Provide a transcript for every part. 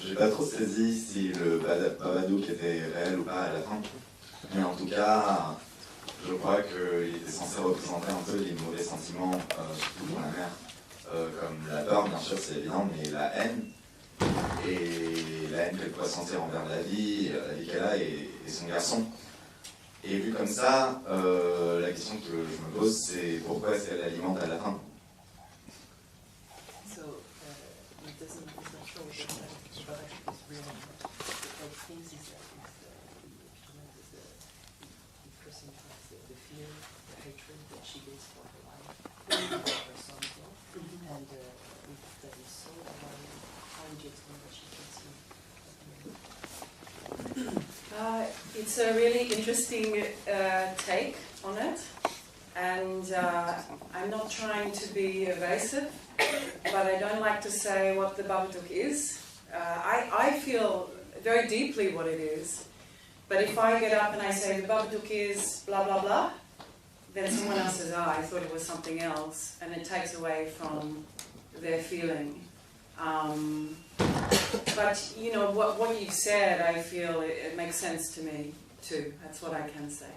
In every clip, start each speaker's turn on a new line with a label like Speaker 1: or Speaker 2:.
Speaker 1: J'ai pas trop saisi si le Babadook était réel ou pas à la fin, mais en tout cas, je crois qu'il était censé représenter un peu les mauvais sentiments, surtout pour la mère, comme la peur, bien sûr, c'est évident, mais la haine, et la haine qu'elle pourrait sentir envers la vie qu'elle a et son garçon. Et vu comme ça, la question que je me pose, c'est pourquoi est-ce qu'elle l'alimente à la fin?
Speaker 2: It's a really interesting take on it, and I'm not trying to be evasive, but I don't like to say what the Babadook is. I feel very deeply what it is, but if I get up and I say the Babadook is blah blah blah, then someone else says, I thought it was something else, and it takes away from their feeling. But you know what you've said, I feel it makes sense to me too. That's what I can say.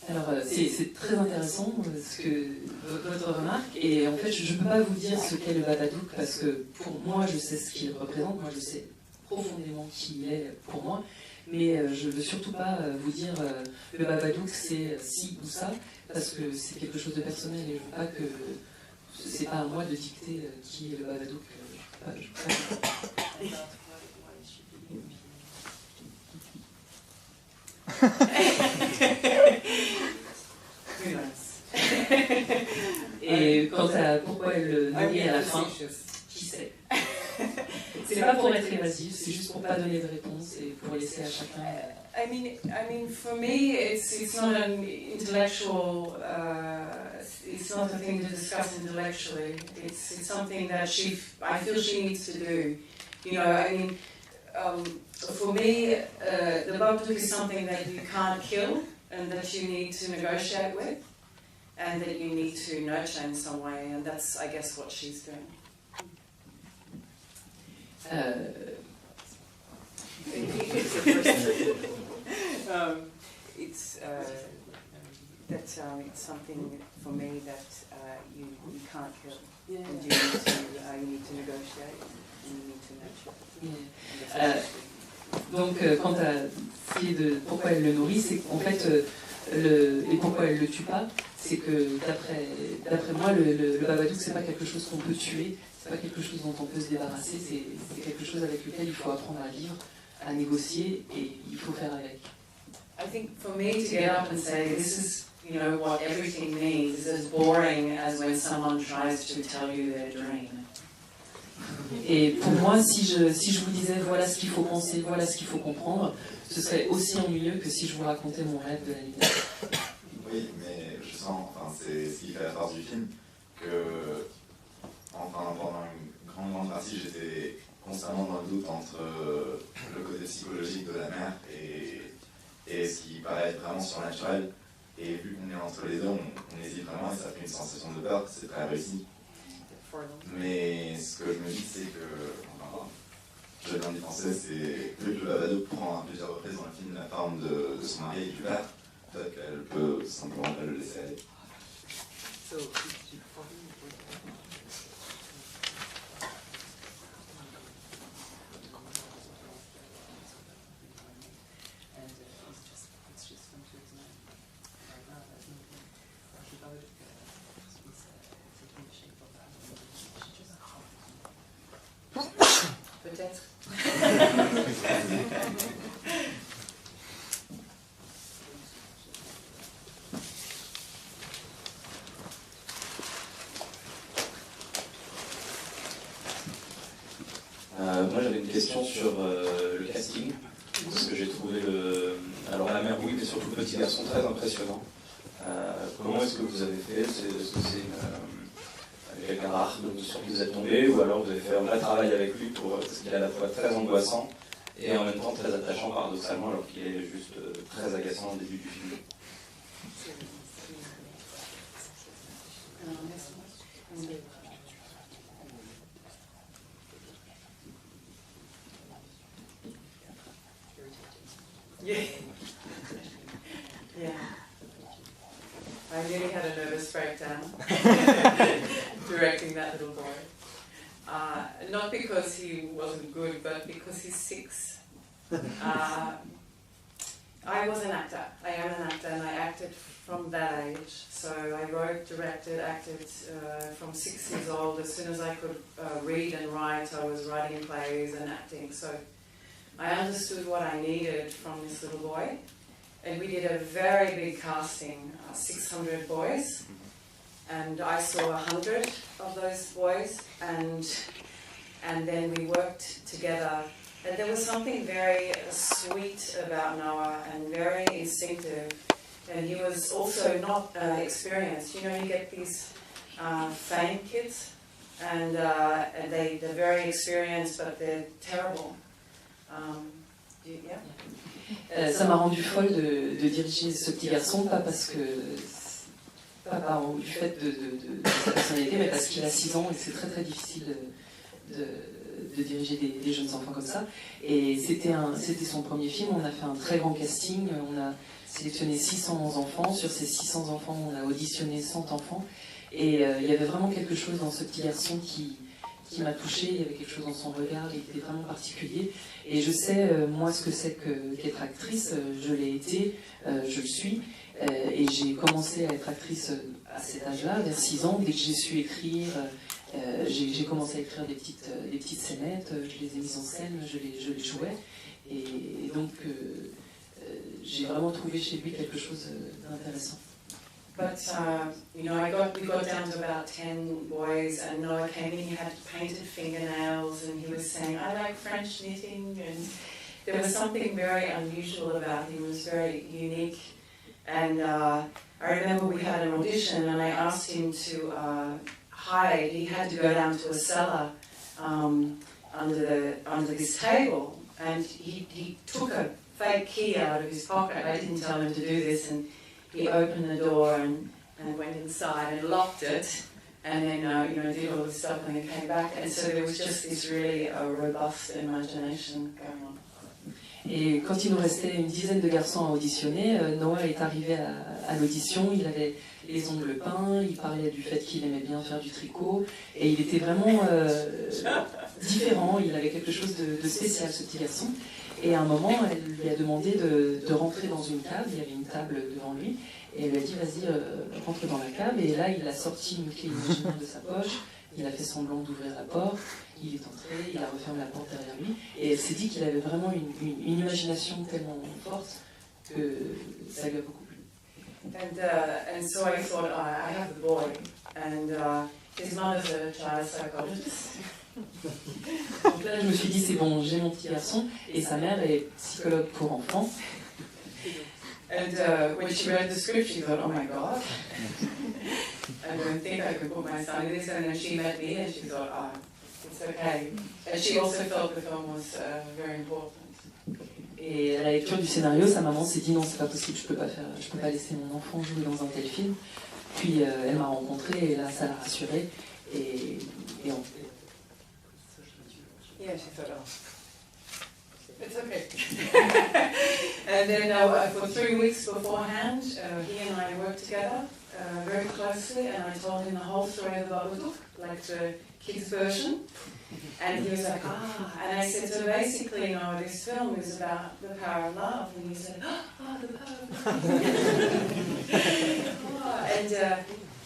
Speaker 3: Alors c'est très intéressant ce que votre remarque, et en fait je ne peux pas vous dire ce qu'est le Babadook parce que pour moi je sais ce qu'il représente, moi je sais profondément qui il est pour moi, mais je ne veux surtout pas vous dire le Babadook c'est ci ou ça, parce que c'est quelque chose de personnel et je ne veux pas que c'est pas à moi de dicter qui est le Babadook. Et quant à pourquoi elle le nourrit à la fin, qui sait? C'est pas pour être évasif, c'est juste pour pas donner de réponse et pour laisser à chacun.
Speaker 2: I mean, for me, it's not an intellectual. It's not a thing to discuss intellectually. It's something that I feel she needs to do. You know, I mean, for me, the Babadook is something that you can't kill and that you need to negotiate with, and that you need to nurture in some way, and that's, I guess, what she's doing. It's something for me that you can't kill, and you need to negotiate, and you need to nurture.
Speaker 3: Donc, quant à ce qui est de pourquoi elle le nourrit, c'est qu'en fait, et pourquoi elle le tue pas, c'est que d'après moi, le Babadook, c'est pas quelque chose qu'on peut tuer, c'est pas quelque chose dont on peut se débarrasser, c'est quelque chose avec lequel il faut apprendre à vivre, à négocier, et il faut faire avec.
Speaker 2: I think for me to get up and say this is, you know, what everything means is as boring as when someone tries to tell you their dream.
Speaker 3: Et pour moi, si je vous disais voilà ce qu'il faut penser, voilà ce qu'il faut comprendre, ce serait aussi ennuyeux que si je vous racontais mon rêve de la liberté.
Speaker 1: Oui, mais je sens, enfin, c'est ce qui fait la force du film, que enfin, pendant une grande partie, j'étais constamment dans le doute entre le côté psychologique de la mère et ce qui paraît être vraiment surnaturel. Et vu qu'on est entre les deux, on hésite vraiment et ça fait une sensation de peur, c'est très réussi. Mais ce que je me dis, c'est que, enfin, j'ai bien d'y penser, c'est vu que le Babadook prend à plusieurs reprises dans le film la forme de son mari et du père, peut-être qu'elle peut simplement pas le laisser aller.
Speaker 2: Peut-être.
Speaker 4: Moi j'avais une question sur le casting, parce que j'ai trouvé alors la mère oui, mais surtout le petit garçon très impressionnant. Comment est-ce que vous avez fait? Est-ce que c'est quelqu'un rare sur qui vous êtes tombé, ou alors vous avez fait un vrai travail avec lui parce qu'il est à la fois très angoissant et en même temps très attachant paradoxalement, alors qu'il est juste très agaçant au début du film.
Speaker 2: Yeah. Yeah. I nearly had a nervous breakdown directing that little boy. Not because he wasn't good, but because he's 6. I was an actor. I am an actor, and I acted from that age. So I wrote, directed, acted from 6 years old. As soon as I could read and write, I was writing plays and acting. So I understood what I needed from this little boy. And we did a very big casting, 600 boys. And I saw 100 of those boys. And then we worked together. And there was something very sweet about Noah and very instinctive. And he was also not experienced. You know, you get these fame kids, and they're very experienced, but they're terrible. Yeah.
Speaker 3: Ça m'a rendu folle de diriger ce petit garçon, pas parce que du fait de sa personnalité, mais parce qu'il a 6 ans et c'est très très difficile de diriger des jeunes enfants comme ça. Et c'était son premier film. On a fait un très grand casting. On a sélectionné 600 enfants. Sur ces 600 enfants, on a auditionné 100 enfants. Et il y avait vraiment quelque chose dans ce petit garçon qui m'a touchée. Il y avait quelque chose dans son regard. Il était vraiment particulier. Et je sais, moi, ce que c'est qu'être actrice. Je l'ai été, je le suis. Et j'ai commencé à être actrice à cet âge-là, vers 6 ans. Dès que j'ai su écrire, j'ai commencé à écrire des petites scénettes. Je les ai mises en scène, je les jouais. Et donc, j'ai vraiment trouvé chez lui quelque chose d'intéressant.
Speaker 2: But, you know, we got down to about 10 boys, and Noah came in, he had painted fingernails, and he was saying, I like French knitting, and there was something very unusual about him. He was very unique. And I remember we had an audition, and I asked him to hide. He had to go down to a cellar under this table, and he took a fake key out of his pocket. I didn't tell him to do this, and he opened the door and went inside and locked it, and then you know, did all this stuff, and then came back. And so there was just this really robust imagination going on.
Speaker 3: Et quand il nous restait une dizaine de garçons à auditionner, Noah est arrivé à l'audition. Il avait les ongles peints, il parlait du fait qu'il aimait bien faire du tricot, et il était vraiment différent. Il avait quelque chose de spécial, ce petit garçon. Et à un moment, elle lui a demandé de rentrer dans une cave. Il y avait une table devant lui, et elle lui a dit, vas-y, rentre dans la cave. Et là, il a sorti une clé imaginaire de sa poche. Il a fait semblant d'ouvrir la porte, il est entré, il a refermé la porte derrière lui, et elle s'est dit qu'il avait vraiment une imagination tellement forte que ça lui a beaucoup plu.
Speaker 2: And so I thought, I have a boy, and his mother's a child psychologist.
Speaker 3: Donc là, je me suis dit, c'est bon, j'ai mon petit garçon, et sa mère est psychologue pour enfants.
Speaker 2: And when she read the script, she thought, oh my God, I don't think I could put my son in this. And then she met me, and she thought, it's okay. And she also felt the film was very important.
Speaker 3: Et à la lecture du scénario, sa maman s'est dit, non, c'est pas possible, je peux pas laisser mon enfant jouer dans un tel film. Puis elle m'a rencontré, et là, ça l'a rassurée. Et on fait.
Speaker 2: Yeah, she thought, it's okay. And then for 3 weeks beforehand, he and I worked together very closely, and I told him the whole story of Babadook, like the kids' version. And he was like, and I said, so basically, you know, this film is about the power of love. And he said, the power of love. And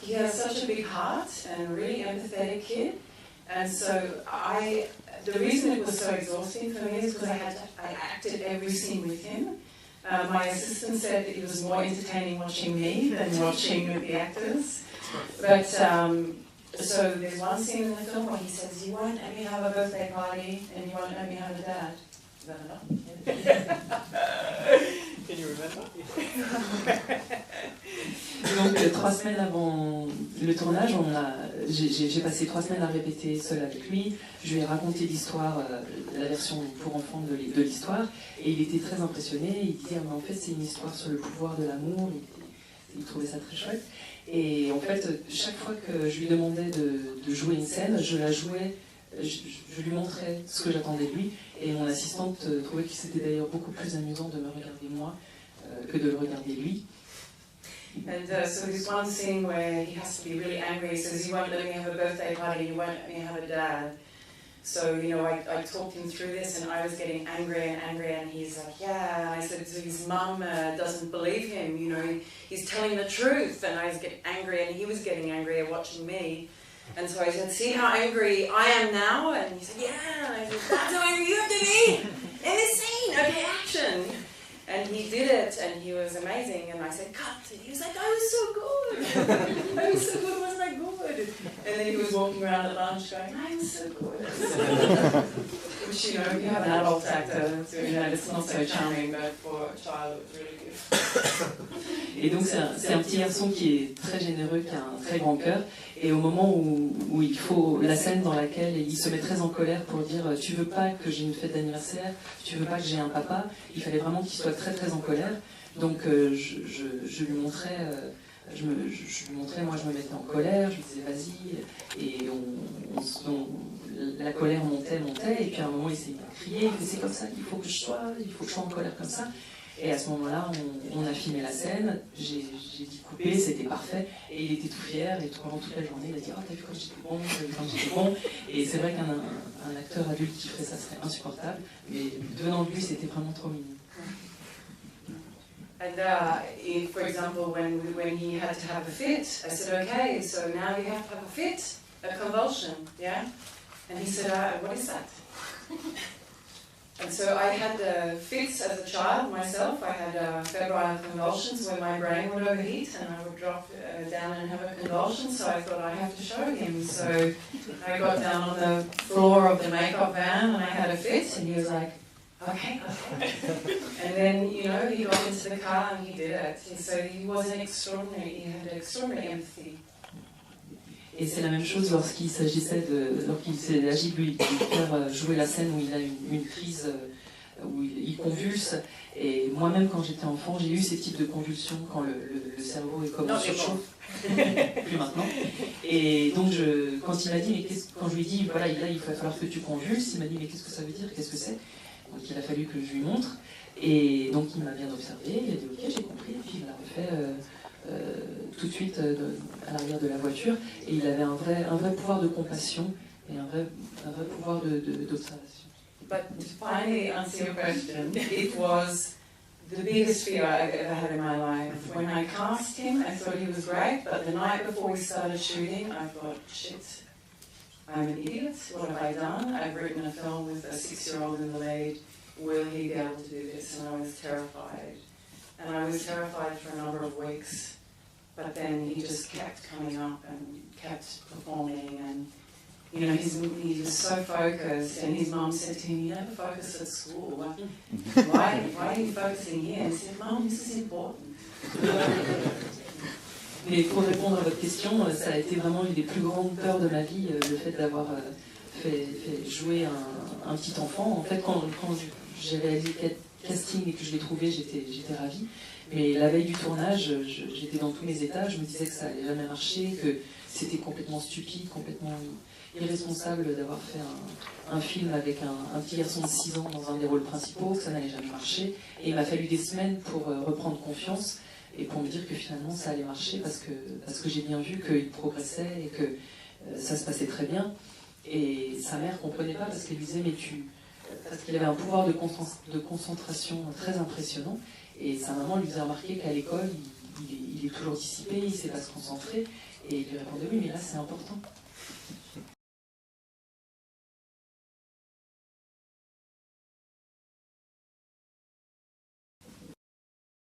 Speaker 2: he has such a big heart and a really empathetic kid. And so the reason it was so exhausting for me is because I acted every scene with him. My assistant said that it was more entertaining watching me than watching with the actors. But so there's one scene in the film where he says, you won't let me have a birthday party and you won't let me have a dad. Is that enough? Can you remember?
Speaker 3: Donc 3 semaines avant le tournage, j'ai passé 3 semaines à répéter seule avec lui. Je lui ai raconté l'histoire, la version pour enfants de l'histoire, et il était très impressionné. Il disait, mais en fait c'est une histoire sur le pouvoir de l'amour. Il trouvait ça très chouette. Et en fait, chaque fois que je lui demandais de jouer une scène, je la jouais je lui montrais ce que j'attendais de lui, et mon assistante trouvait que c'était d'ailleurs beaucoup plus amusant de me regarder moi que de le regarder lui.
Speaker 2: And so there's one scene where he has to be really angry. He says, "You won't let me have a birthday party, you won't let me have a dad." So, you know, I talked him through this, and I was getting angry, and he's like, yeah. And I said, so his mum doesn't believe him, you know, he's telling the truth. And I was getting angry, and he was getting angrier watching me. And so I said, see how angry I am now? And he said, yeah. And I said, that's how angry you have to be in this scene. Okay, action. And he did it, and he was amazing. And I said, cut. And he was like, I was so good. I was so good, wasn't I good? And then he was walking around at lunch going, I was so good. Which, you know, you have an adult actor doing that, it's not so charming, but for a child, it was really good.
Speaker 3: Et donc c'est un petit garçon qui est très généreux, qui a un très grand cœur. Et au moment où il faut la scène dans laquelle il se met très en colère pour dire tu veux pas que j'ai une fête d'anniversaire, tu veux pas que j'ai un papa, il fallait vraiment qu'il soit très très en colère. Donc je lui montrais, moi je me mettais en colère, je lui disais vas-y, et la colère montait, et puis à un moment il s'est mis à crier, il fait c'est comme ça qu'il faut que je sois, il faut que je sois en colère comme ça. Et à ce moment-là, on a filmé la scène, j'ai dit couper, c'était parfait, et il était tout fier, et pendant toute la journée, il a dit « Oh, t'as vu quand j'étais bon, t'as vu quand j'étais bon ?» Et c'est vrai qu'un acteur adulte qui ferait ça serait insupportable, mais venant de lui, c'était vraiment trop mignon.
Speaker 2: And for example, when he had to have a fit, I said, okay, so now you have to have a fit, a convulsion, yeah? And he said, what is that? And so I had fits as a child myself. I had febrile convulsions when my brain would overheat and I would drop down and have a convulsion. So I thought I have to show him. So I got down on the floor of the makeup van and I had a fit, and he was like, okay. And then, you know, he got into the car and he did it. So he was an extraordinary, he had extraordinary empathy.
Speaker 3: Et c'est la même chose lorsqu'il s'agissait lorsqu'il s'est agi de lui faire jouer la scène où il a une crise, où il convulse. Et moi-même, quand j'étais enfant, j'ai eu ces types de convulsions quand le cerveau est comme en surchauffe. Plus maintenant. Et donc, quand il m'a dit, quand je lui ai dit, voilà, là, il va falloir que tu convulses, il m'a dit, mais qu'est-ce que ça veut dire, qu'est-ce que c'est? Donc, il a fallu que je lui montre. Et donc, il m'a bien observé, il a dit, ok, j'ai compris, et puis il l'a refait tout de suite à l'arrière de la voiture, et il avait un vrai pouvoir de compassion et un vrai pouvoir d'observation.
Speaker 2: But to finally answer your question, it was the biggest fear I've ever had in my life. When I cast him, I thought he was great, but the night before we started shooting, I thought, shit, I'm an idiot, what have I done? I've written a film with a 6-year-old in the lead, will he be able to do this? And I was terrified. And I was terrified for a number of weeks. But then he just kept coming up and kept performing, and you know he was so focused. And his mum said to him, "You never focus at school. Why are you focusing here?" And he said, "Mum, this is important."
Speaker 3: Mais pour répondre à votre question, ça a été vraiment une des plus grandes peurs de ma vie, le fait d'avoir fait jouer un petit enfant. En fait, quand j'ai réalisé casting et que je l'ai trouvé, j'étais ravie. Mais la veille du tournage, j'étais dans tous mes états, je me disais que ça allait jamais marcher, que c'était complètement stupide, complètement irresponsable d'avoir fait un film avec un petit garçon de 6 ans dans un des rôles principaux, que ça n'allait jamais marcher. Et il m'a fallu des semaines pour reprendre confiance et pour me dire que finalement ça allait marcher parce que j'ai bien vu qu'il progressait et que ça se passait très bien. Et sa mère ne comprenait pas parce qu'elle lui disait parce qu'il avait un pouvoir de concentration très impressionnant. Et sa maman lui faisait remarquer qu'à l'école, il est toujours dissipé, il ne sait pas se concentrer. Et il lui répondait, oui, mais là, c'est important.